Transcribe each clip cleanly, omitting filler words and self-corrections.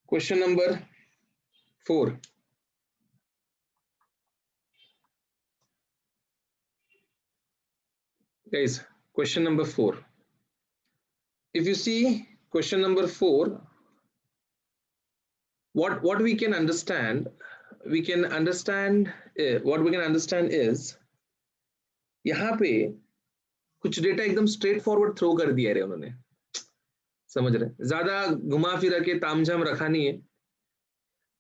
Question number 4. Guys, question number 4. If you see question number 4, what we can understand, what we can understand is यहाँ पे कुछ data एकदम straight forward throw कर दिया है उन्होंने, समझ रहे, ज्यादा घुमा फिरा के तामझाम रखा नहीं है,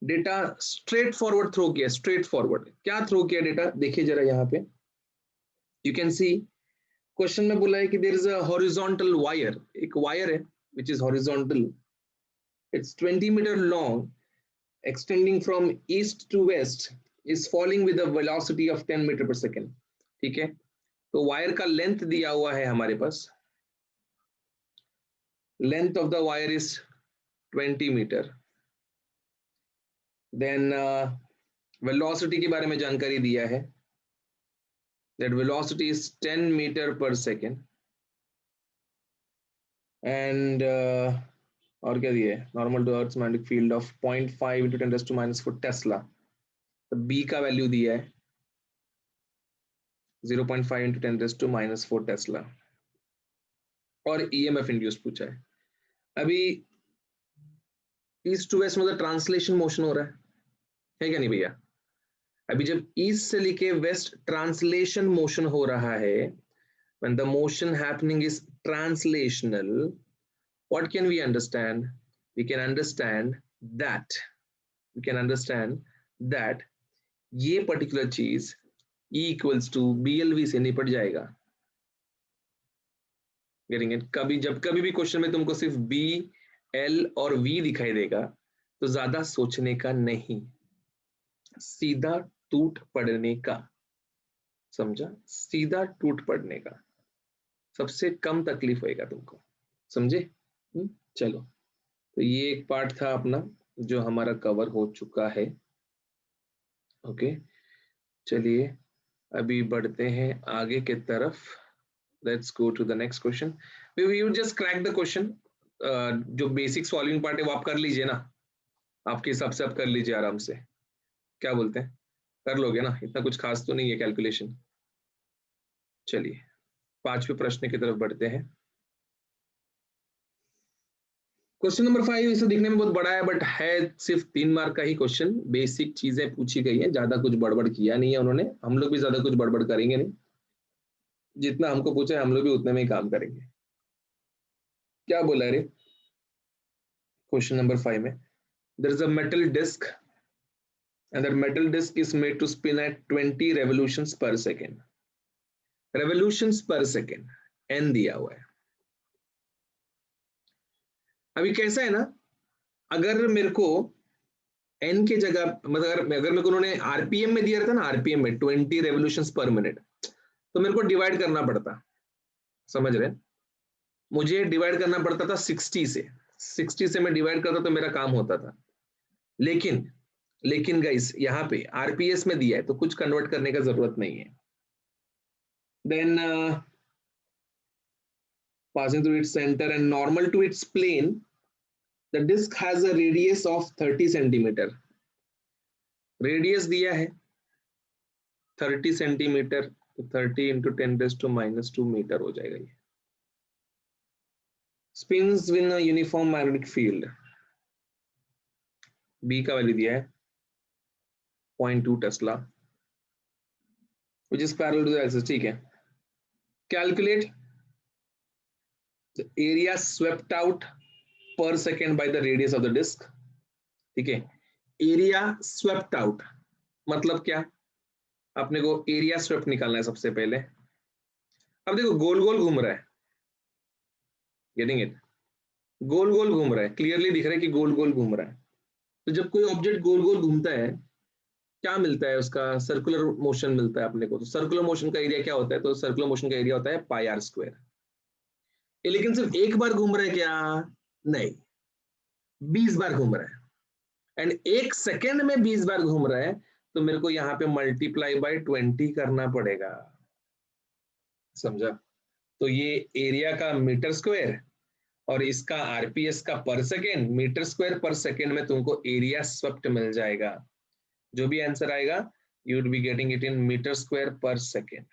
डेटा स्ट्रेट फॉरवर्ड थ्रो किया। स्ट्रेट फॉरवर्ड क्या थ्रो किया डेटा, देखिए जरा यहाँ पे यू कैन सी क्वेश्चन में बोला है कि there is a horizontal wire, एक वायर है which is horizontal, it's 20 metre long, extending from east to west, is falling with a velocity of 10 metre पर सेकेंड। ठीक है, तो वायर का लेंथ दिया हुआ है हमारे पास, length of the wire is 20 meter. Then velocity के बारे में जानकारी दिया है, that velocity is 10 meter per second, and और क्या दिया है, normal to earth magnetic field of 0.5 into 10⁻⁴ tesla, तो बी का वैल्यू दिया है 0.5 into 10⁻⁴ टेस्ला, और ईएमएफ इंड्यूस पूछा है। अभी ईस्ट टू वेस्ट मतलब ट्रांसलेशन मोशन हो रहा है क्या नहीं भैया? अभी जब ईस्ट से लेके वेस्ट ट्रांसलेशन मोशन हो रहा है, when the motion happening is translational, what can we understand? We can understand that ये particular चीज E equals to BLV से निपट जाएगा। Getting it? कभी भी क्वेश्चन में तुमको सिर्फ B, L और V दिखाई देगा तो ज्यादा सोचने का नहीं, सीधा टूट पड़ने का, समझा? सीधा टूट पड़ने का, सबसे कम तकलीफ होएगा तुमको, समझे? चलो, तो ये एक पार्ट था अपना जो हमारा कवर हो चुका है। ओके, चलिए अभी बढ़ते हैं आगे की तरफ। Let's go to the next question. We will just crack the question. जो बेसिक सॉल्विंग पार्ट है वो आप कर लीजिए ना, आपके हिसाब से आप कर लीजिए आराम से, क्या बोलते हैं? कर लोगे ना, इतना कुछ खास तो नहीं है कैलकुलेशन। चलिए 5वें प्रश्न की तरफ बढ़ते हैं। क्वेश्चन नंबर 5 इसे दिखने में बहुत बड़ा है, बट है सिर्फ 3 मार्क का ही क्वेश्चन। बेसिक चीजें पूछी गई है, ज्यादा कुछ बड़बड़ किया नहीं है उन्होंने, हम लोग भी ज्यादा कुछ बड़बड़ करेंगे नहीं, जितना हमको पूछा है हम लोग भी उतने में ही काम करेंगे। क्या बोला रे क्वेश्चन नंबर 5 में? There is a metal disc and that metal disc is made to spin at 20 revolutions per second. revolutions per second n दिया हुआ है। अभी कैसा है ना, अगर मेरे को n की जगह मतलब अगर मेरे को उन्होंने आरपीएम में दिया रहता ना, आरपीएम में 20 रेवोल्यूशंस पर मिनट, तो मेरे को डिवाइड करना पड़ता, समझ रहे? मुझे डिवाइड करना पड़ता था 60 से मैं डिवाइड करता तो मेरा काम होता था। लेकिन गाइस यहाँ पे आरपीएस में दिया है तो कुछ कन्वर्ट करने का जरूरत नहीं है। Then passing through its center and normal to its plane, the disc has a radius of 30 centimetre. Radius दिया है 30 सेंटीमीटर, 30 into 10⁻⁻² मीटर हो जाएगा ये। Spins with a uniform magnetic field, B का वैल्यू दिया है 0.2 tesla, which is parallel to the axis। ठीक है, calculate the area swept out per second by the radius of the disk। ठीक है, एरिया स्वेप्ट आउट मतलब क्या? अपने को एरिया स्वेप्ट निकालना है सबसे पहले। अब देखो गोल गोल घूम रहा है, गेटिंग इट? गोल गोल घूम रहा है, क्लियरली दिख रहा है कि गोल गोल घूम रहा है। तो जब कोई ऑब्जेक्ट गोल गोल घूमता है क्या मिलता है? उसका सर्कुलर मोशन मिलता है अपने को। तो सर्कुलर मोशन का एरिया क्या होता है? तो सर्कुलर मोशन का एरिया होता है πr²। लेकिन सिर्फ एक बार घूम रहा है क्या? नहीं, 20 बार घूम रहा है, एंड 1 सेकेंड में 20 बार घूम रहा है, तो मेरे को यहाँ पे मल्टीप्लाई बाय 20 करना पड़ेगा, समझा? तो ये एरिया का मीटर स्क्वायर और इसका आरपीएस का पर सेकेंड, मीटर स्क्वायर पर सेकेंड में तुमको एरिया स्वेप्ट मिल जाएगा। जो भी आंसर आएगा you would be getting it in meter square per second,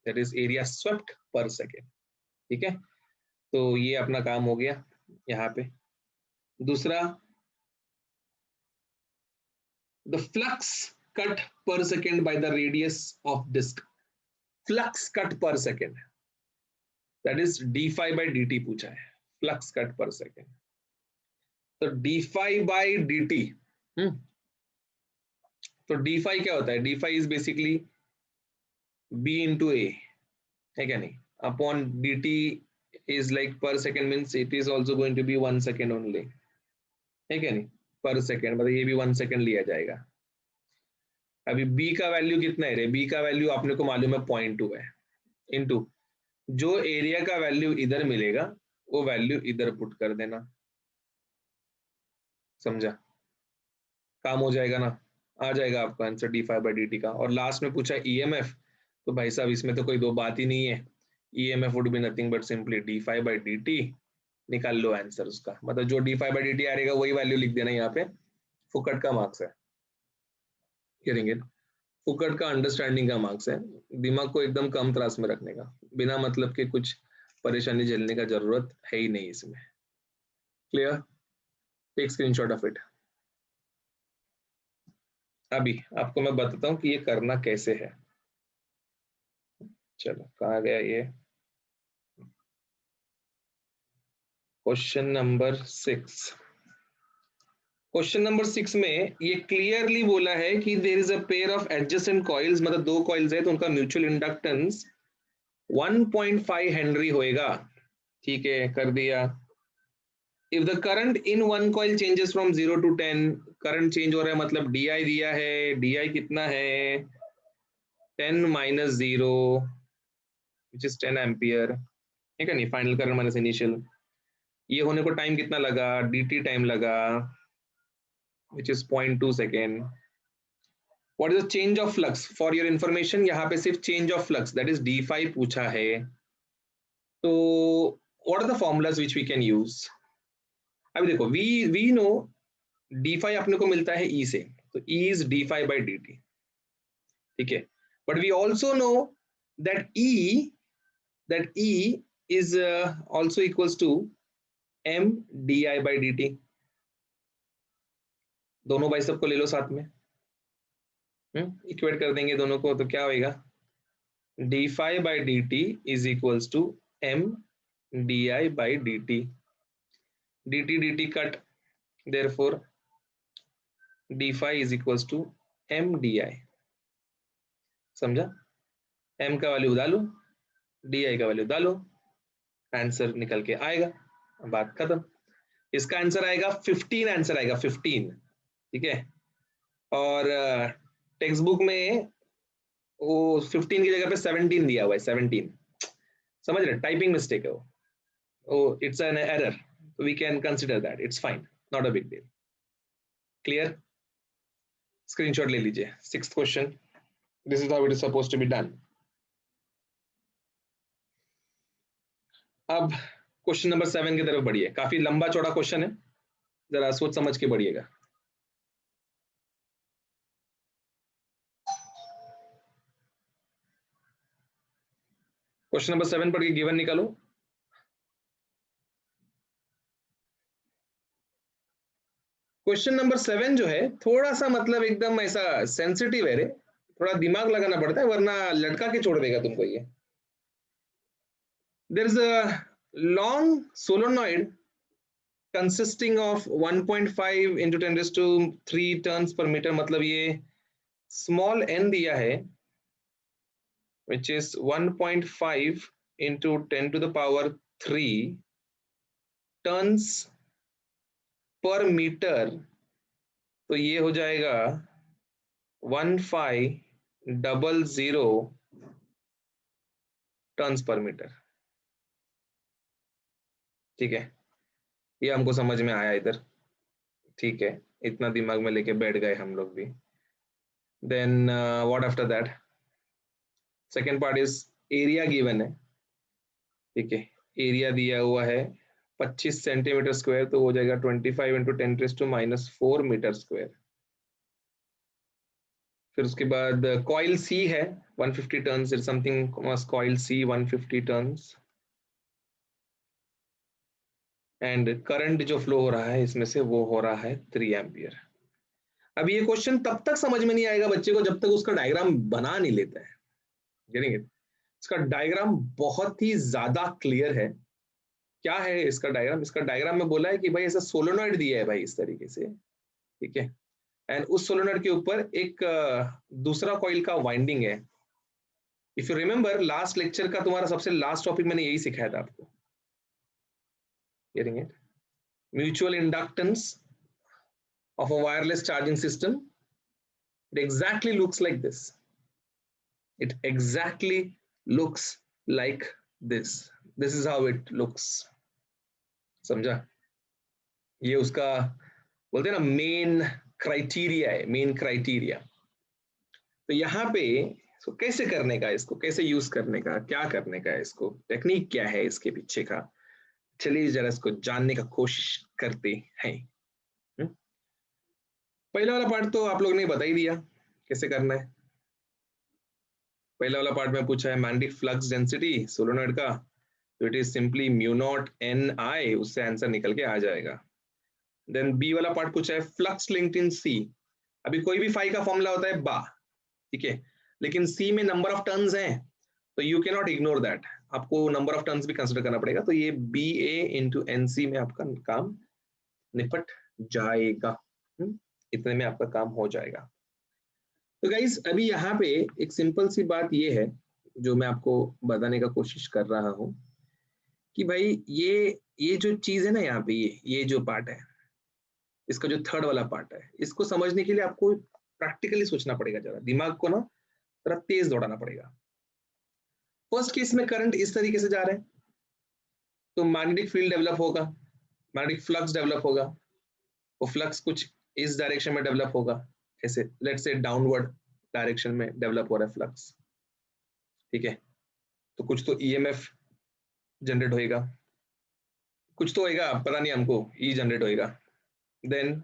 that is area swept per second। ठीक है, तो ये अपना काम हो गया यहाँ पे। दूसरा, the flux cut per second by the radius of disk, flux cut per second, that is d phi by dt पूछा है, flux cut per second। तो d phi by dt, तो d phi क्या होता है? d phi is basically b into a, है क्या नहीं, upon dt is like per second means it is also going to be 1 second only, है क्या नहीं, पर सेकेंड मतलब ये भी 1 सेकेंड लिया जाएगा। अभी b का वैल्यू कितना है रे? b का वैल्यू आपने को मालूम है 0.2 है, इनटू जो एरिया का वैल्यू इधर मिलेगा वो वैल्यू इधर पुट कर देना, समझा? काम हो जाएगा ना, आ जाएगा आपका answer d phi by d t का। और लास्ट में पूछा ईएमएफ, तो भाई साहब इसमें तो कोई दो बात ही नहीं है, EMF would be nothing but simply d phi by d t, निकाल लो आंसर उसका, मतलब जो d phi by d t आएगा वही वैल्यू लिख देना यहाँ पे, फुकट का मार्क्स है, करेंगे फुकट का अंडरस्टैंडिंग का मार्क्स है, दिमाग को एकदम कम त्रास में रखने का, बिना मतलब के कुछ परेशानी झेलने का जरूरत है ही नहीं इसमें। Clear? Take screenshot of it. अभी आपको मैं बताता हूं कि ये करना कैसे है। चलो कहाँ गया ये, क्वेश्चन नंबर 6। क्वेश्चन नंबर 6 में ये क्लियरली बोला है कि there is a pair of adjacent coils, मतलब दो कॉइल्स है तो उनका म्यूचुअल इंडक्टेंस 1.5 हेनरी होएगा। ठीक है, कर दिया। If the current in one coil changes from 0 to 10, current change हो रहा है मतलब डी आई दिया है, डी आई कितना है 10 minus 0 which is 10 एम्पियर, ठीक है नहीं, फाइनल करंट माइनस इनिशियल, ये होने को टाइम कितना लगा, dt टाइम लगा which is 0.2 second. What is the change of flux? For your information यहाँ पे सिर्फ change of flux that is d5 पूछा है, तो what are the formulas which we can use? अभी देखो वी नो d5 अपने को मिलता है e से, तो e is d5 by dt, ठीक है, but we also know that e is also equals to m di by dt। दोनों भाई सबको ले लो साथ में, इक्वेट कर देंगे दोनों को, तो क्या होएगा d5 by dt is equals to m di by dt, dt cut, therefore d5 is equals to m di। समझा? m का वैल्यू डालो, di का वैल्यू डालो, आंसर निकल के आएगा, बात खत्म। इसका आंसर आएगा 15, आंसर आएगा 15, ठीक है। और टेक्स्ट बुक में वो 15 की जगह पे 17 दिया हुआ है, 17, समझ रहे, टाइपिंग मिस्टेक है वो, it's an error, we can consider that, it's fine, not a big deal. Clear? Screenshot ले लीजिए। 6th question, this is how it is supposed to be done. अब क्वेश्चन नंबर 7 की तरफ बढ़िए, काफी लंबा चौड़ा क्वेश्चन है, जरा सोच समझ के बढ़िएगा। क्वेश्चन नंबर 7 पढ़ के गिवन निकालो। क्वेश्चन नंबर 7 जो है थोड़ा सा मतलब एकदम ऐसा सेंसिटिव है रे, थोड़ा दिमाग लगाना पड़ता है वरना लटका के छोड़ देगा तुमको ये। There is a long solenoid consisting of 1.5 into 10 raised to 3 turns per meter, मतलब ये small n दिया है which is 1.5 into 10 to the power 3 turns per meter, तो ये हो जाएगा 1500 टर्न्स पर मीटर, ठीक है, ये हमको समझ में आया इधर, ठीक है, इतना दिमाग में लेके बैठ गए हम लोग भी। Then what after that, second part is area given है, ठीक है, एरिया दिया हुआ है 25 सेंटीमीटर स्क्वायर, तो हो जाएगा 25 इंटू 10⁻⁻⁴ मीटर स्क्वायर। फिर उसके बाद कॉइल सी है 150 turns, something coil C 150 turns, and current जो फ्लो हो रहा है इसमें से वो हो रहा है 3 एम्पियर। अब ये क्वेश्चन तब तक समझ में नहीं आएगा बच्चे को जब तक उसका डायग्राम बना नहीं लेता है। Getting it? इसका डायग्राम बहुत ही ज्यादा क्लियर है। क्या है इसका डायग्राम? इसका डायग्राम में बोला है कि भाई ऐसा सोलोनॉइड दिया है भाई इस तरीके से, ठीक है, एंड उस सोलोनॉइड के ऊपर एक दूसरा कॉइल का वाइंडिंग है। If you remember last lecture का तुम्हारा सबसे लास्ट टॉपिक मैंने यही सिखाया था आपको। Getting it? Mutual inductance of a wireless charging system. It exactly looks like this. It exactly looks like this. This is how it looks. समझा? ये उसका बोलते हैं ना मेन क्राइटेरिया है, मेन क्राइटेरिया। तो यहाँ पे इसको कैसे करने का, इसको कैसे यूज करने का, क्या करने का है, इसको टेक्निक क्या है इसके पीछे का, चलिए जरा इसको जानने का कोशिश करते हैं। पहला वाला पार्ट तो आप लोग ने बता ही दिया कैसे करना है। पहला वाला पार्ट में पूछा है मैग्नेटिक फ्लक्स डेंसिटी सोलोनॉइड का, तो it is simply mu naught n I, उससे आंसर निकल के आ जाएगा। देन बी वाला पार्ट पूछा है फ्लक्स लिंक्ड इन सी। अभी कोई भी फाई का फॉर्मूला होता है बा, ठीक है, लेकिन सी में नंबर ऑफ टर्न्स हैं तो you can not ignore that, आपको नंबर ऑफ टर्न्स भी कंसिडर करना पड़ेगा। तो ये बी ए इंटू एन सी में आपका काम निपट जाएगा। इतने में आपका काम हो जाएगा। तो गाइस अभी यहाँ पे एक सिंपल सी बात ये है जो मैं आपको बताने का कोशिश कर रहा हूँ कि भाई ये जो चीज है ना यहाँ पे, ये जो पार्ट है, इसका जो थर्ड वाला पार्ट है, इसको समझने के लिए आपको प्रैक्टिकली सोचना पड़ेगा, जरा दिमाग को ना जरा तेज दौड़ाना पड़ेगा। फर्स्ट केस में करंट इस तरीके से जा रहा है तो मैग्नेटिक फील्ड डेवलप होगा, मैग्नेटिक फ्लक्स डेवलप होगा। वो फ्लक्स कुछ इस डायरेक्शन में डेवलप होगा, ऐसे लेट्स से डाउनवर्ड डायरेक्शन में डेवलप हो रहा है फ्लक्स, ठीक है। तो कुछ तो ईएमएफ जनरेट होएगा, कुछ तो होएगा, पता नहीं हमको, ई जनरेट होएगा। Then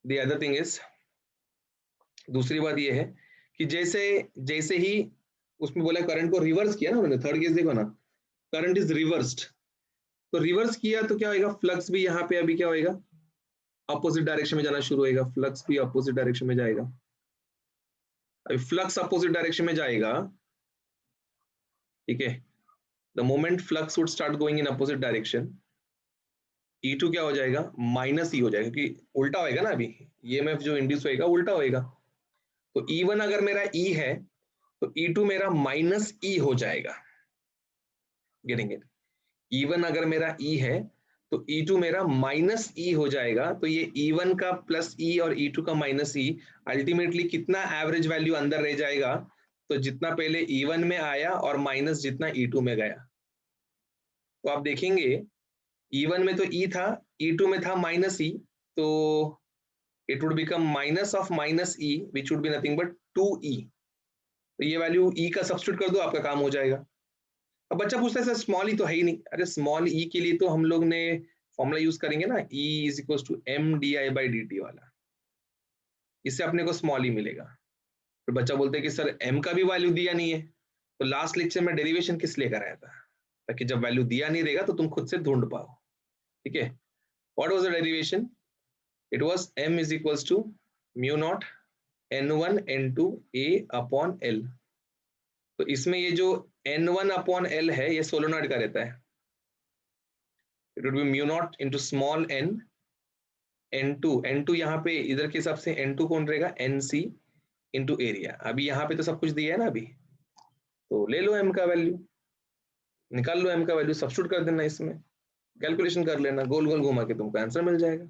the other thing is, दूसरी बात ये है कि जैसे जैसे ही उसमें बोला करंट को रिवर्स किया ना उन्होंने, थर्ड केस देखो ना, करंट इज रिवर्स्ड, तो रिवर्स किया तो क्या होएगा, फ्लक्स भी यहाँ पे अभी क्या होएगा, अपोजिट डायरेक्शन में जाना शुरू होएगा, फ्लक्स भी अपोजिट डायरेक्शन में जाएगा। अभी फ्लक्स अपोजिट डायरेक्शन में जाएगा, ठीक है, the moment flux would start going in opposite direction, E2 क्या हो जाएगा, माइनस ई हो जाएगा, क्योंकि उल्टा होएगा ना, अभी ईएमएफ जो इंड्यूस होएगा उल्टा होएगा। तो E1 अगर मेरा E है तो E2 मेरा माइनस E हो जाएगा। Getting it? E1 अगर मेरा E है तो E2 मेरा माइनस E हो जाएगा। तो ये E1 का प्लस E और E2 का माइनस E अल्टीमेटली कितना एवरेज वैल्यू अंदर रह जाएगा, तो जितना पहले E1 में आया और माइनस जितना E2 में गया। तो आप देखेंगे E1 में तो E था, E2 में था माइनस E, तो it would become minus of minus E which would be nothing but 2E। तो ये वैल्यू E का सब्स्टिट्यूट कर दो, आपका काम हो जाएगा। अब बच्चा पूछता है सर स्मॉल ई तो है ही नहीं। अरे स्मॉल ई के लिए तो हम लोग ने फॉर्मूला यूज करेंगे ना, E is equal to M d i by d t वाला, इससे अपने को स्मॉल ई मिलेगा। फिर बच्चा बोलते हैं कि सर m का भी वैल्यू दिया नहीं है, तो लास्ट लेक्चर में डेरिवेशन किस लिए कराया था, ताकि जब वैल्यू दिया नहीं रहेगा तो तुम खुद से ढूंढ पाओ, ठीक है। What was the derivation? It was m is equals to mu naught n1 n2 a upon l। तो इसमें ये जो n1 अपॉन l है ये सोलोनॉइड का रहता है, it would B mu naught into small n, n2 यहाँ पे इधर के हिसाब से n2 कौन रहेगा, nc इनटू एरिया। अभी यहाँ पे तो सब कुछ दिया है ना अभी, तो ले लो m का वैल्यू, निकाल लो m का वैल्यू, सब्स्टिट्यूट कर देना इसमें, कैलकुलेशन कर लेना, गोल गोल घुमा के तुमको आंसर मिल जाएगा।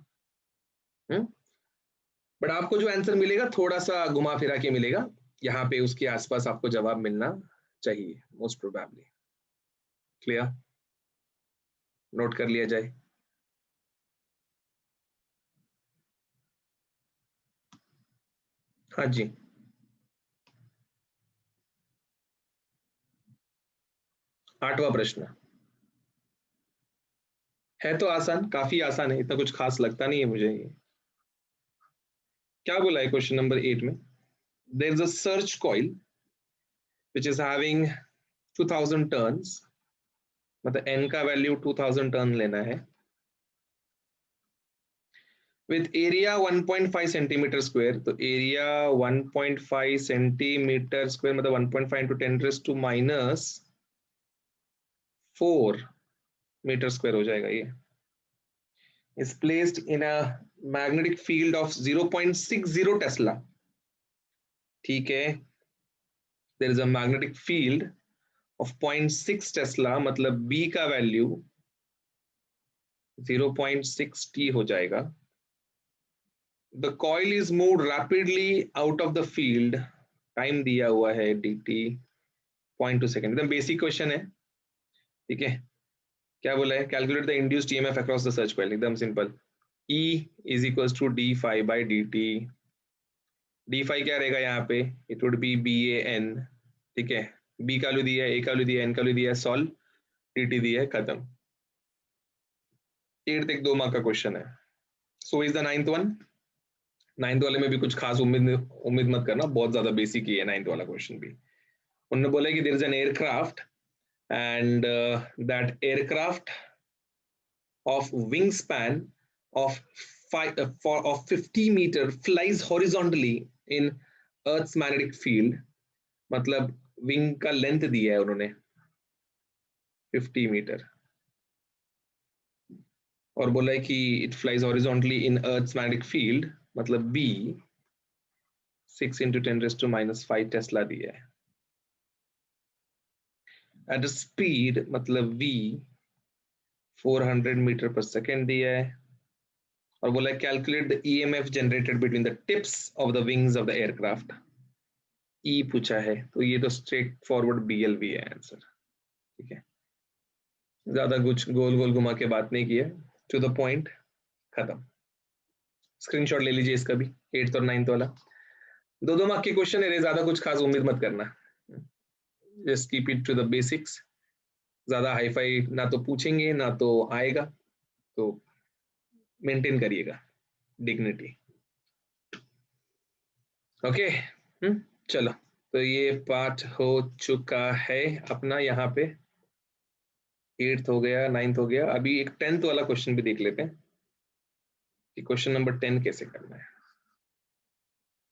बट आपको जो आंसर मिलेगा थोड़ा सा घुमा फिरा के मिलेगा, यहाँ पे उसके आसपास आपको जवाब मिलना चाहिए मोस्ट प्रोबेबली। क्लियर? नोट कर लिया जाए। हाँ जी, आठवां प्रश्न, है तो आसान, काफी आसान है, इतना कुछ खास लगता नहीं है मुझे ये। क्या बोला है क्वेश्चन नंबर 8 में? There is a search coil which is having 2000 turns, मतलब n का वैल्यू 2000 टर्न लेना है, विथ एरिया 1.5 सेंटीमीटर स्क्वायर। तो एरिया 1.5 सेंटीमीटर स्क्वायर मतलब 1.5 इंटू 10⁻⁴ मीटर स्क्वायर हो जाएगा ये। is placed in a magnetic field of 0.60 Tesla. ठीक है, there is a magnetic field of 0.6 Tesla, मतलब B का वैल्यू 0.6 t हो जाएगा। The coil is moved rapidly out of the field, time दिया हुआ है dt 0.2 सेकेंड। एकदम बेसिक क्वेश्चन है, ठीक है। क्या बोला है? Calculate the induced EMF across the search coil. एकदम simple, E is equal to d phi by d t. D phi क्या रहेगा यहाँ पे? It would be B A N, ठीक है। बी का वैल्यू दिया है, ए का वैल्यू दिया है, एन का वैल्यू दिया है, सॉल्व, डी टी दिया है, खत्म। 8th एक 2 मार्क का क्वेश्चन है। So is the 9th one. 9th वाले में भी कुछ खास उम्मीद मत करना, बहुत ज्यादा बेसिक ही है 9th वाला क्वेश्चन भी। उन्होंने बोला कि there is an aircraft and that aircraft of wingspan of 50 meter flies horizontally in Earth's magnetic field। मतलब विंग का लेंथ दिया है उन्होंने 50 मीटर और बोला है कि it flies horizontally in earth's magnetic field, मतलब बी 6 इंटू 10⁻⁵ टेस्ला दिया है। एट अ स्पीड मतलब v 400 मीटर पर सेकेंड दिया है और बोला है calculate the EMF generated between the tips of the wings of the aircraft. E पूछा है तो ये तो स्ट्रेट फॉरवर्ड बीएलवी है आंसर, ठीक है। ज्यादा कुछ गोल गोल घुमा के बात नहीं किया, टू द पॉइंट, खत्म। स्क्रीनशॉट ले लीजिए इसका भी, 8th और 9th वाला। 2 मार्क के क्वेश्चन है, ज्यादा कुछ खास उम्मीद मत करना, just keep it to the basics. ज्यादा हाईफाई ना तो पूछेंगे ना तो आएगा, तो मेंटेन करिएगा डिग्निटी, ओके। चलो, तो ये पार्ट हो चुका है अपना, यहाँ पे 8th हो गया, 9th हो गया। अभी एक 10th वाला क्वेश्चन भी देख लेते हैं कि क्वेश्चन नंबर 10 कैसे करना है।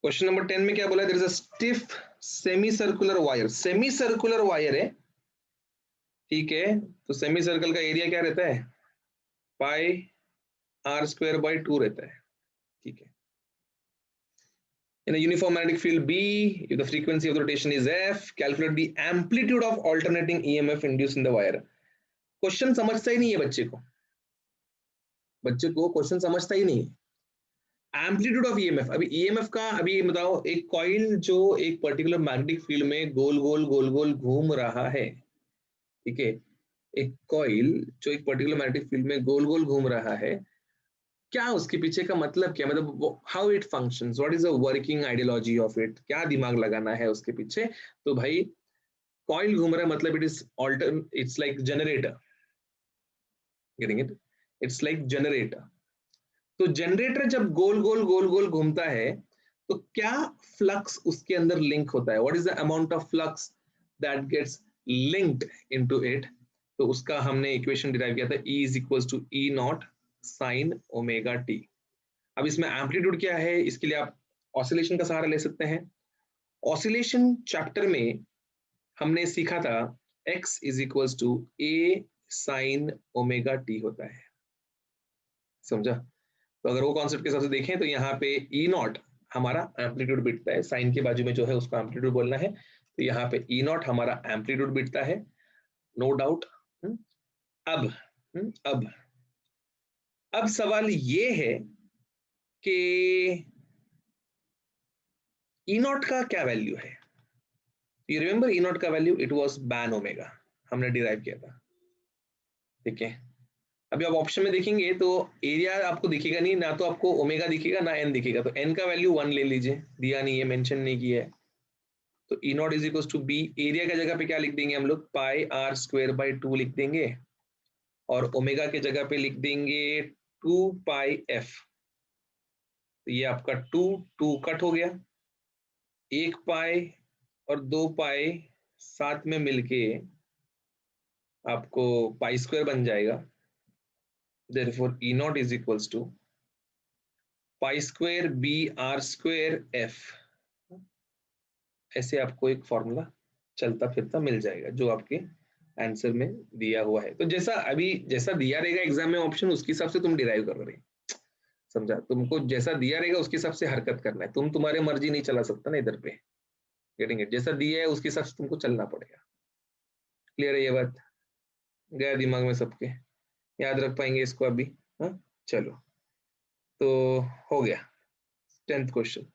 क्वेश्चन नंबर 10 में क्या बोला है? There is a stiff semicircular wire. Semicircular wire है, ठीक है। तो सेमी सर्कल का एरिया क्या रहता है? पाई आर स्क्वायर बाई 2 रहता है, ठीक है। In a uniform magnetic field B, if the frequency of the rotation is f, calculate the amplitude of alternating EMF induced in the wire। Question समझता ही नहीं है बच्चे को क्वेश्चन समझता ही नहीं है। एम्पलीट्यूड ऑफ ईएमएफ, अभी ईएमएफ का अभी बताओ, एक कॉइल जो एक पर्टिकुलर मैग्नेटिक फील्ड में गोल गोल घूम रहा है, ठीक है। एक कॉइल जो एक पर्टिकुलर मैग्नेटिक फील्ड में गोल गोल घूम रहा है, क्या उसके पीछे का मतलब क्या, मतलब how it functions, what is the working ideology of it, क्या दिमाग लगाना है उसके पीछे। तो भाई कॉइल घूम रहा है मतलब it is alter, it's like generator, getting it, it's like generator. तो जनरेटर जब गोल गोल घूमता है तो क्या फ्लक्स उसके अंदर लिंक होता है, what is the amount of flux that gets linked into it. तो उसका हमने इक्वेशन डिराइव किया था, E is equal to E naught sine omega t. अब इसमें एम्पलीट्यूड क्या है, इसके लिए आप ऑसिलेशन का सहारा ले सकते हैं। ऑसिलेशन चैप्टर में हमने सीखा था x is equal to A sine omega t होता है, समझा। तो अगर वो कॉन्सेप्ट के हिसाब से देखें तो यहाँ पे ई नॉट हमारा एम्पलीट्यूड बिटता है, साइन के बाजू में जो है उसको एम्पलीट्यूड बोलना है, तो यहाँ पे ई नॉट हमारा एम्पलीट्यूड बिटता है, नो डाउट। अब अब अब सवाल ये है कि ई नॉट का क्या वैल्यू है। यू रिमेंबर ई नॉट का value, it was ban omega, हमने डिराइव किया था, ठीक है। अभी आप ऑप्शन में देखेंगे तो एरिया आपको दिखेगा नहीं, ना तो आपको ओमेगा दिखेगा ना एन दिखेगा, तो एन का वैल्यू 1 ले लीजिए, दिया नहीं है, मेंशन नहीं किया है। तो E naught is equal to B, area का जगह पे क्या लिख देंगे हम लोग, पाई आर स्क्वायर बाई 2 लिख देंगे। और ओमेगा के जगह पे लिख देंगे 2πf। तो ये आपका 2 कट हो गया, 1π और 2π साथ में मिलके आपको पाई स्क्वायर बन जाएगा। Therefore E naught is equals to pi square B r square f. ऐसे आपको एक फॉर्मूला चलता फिरता मिल जाएगा जो आपके आंसर में दिया हुआ है। तो जैसा दिया रहेगा एग्जाम में ऑप्शन, उसके हिसाब से तुम डिराइव कर रहे हैं। समझा? तुमको जैसा दिया रहेगा उसके हिसाब से हरकत करना है, तुम तुम्हारे मर्जी नहीं चला सकता ना इधर पे। Getting it? जैसा दिया है उसके हिसाब से तुमको चलना पड़ेगा। क्लियर है ये बात? गया दिमाग में सबके? याद रख पाएंगे इसको अभी? हाँ, चलो तो हो गया 10th क्वेश्चन।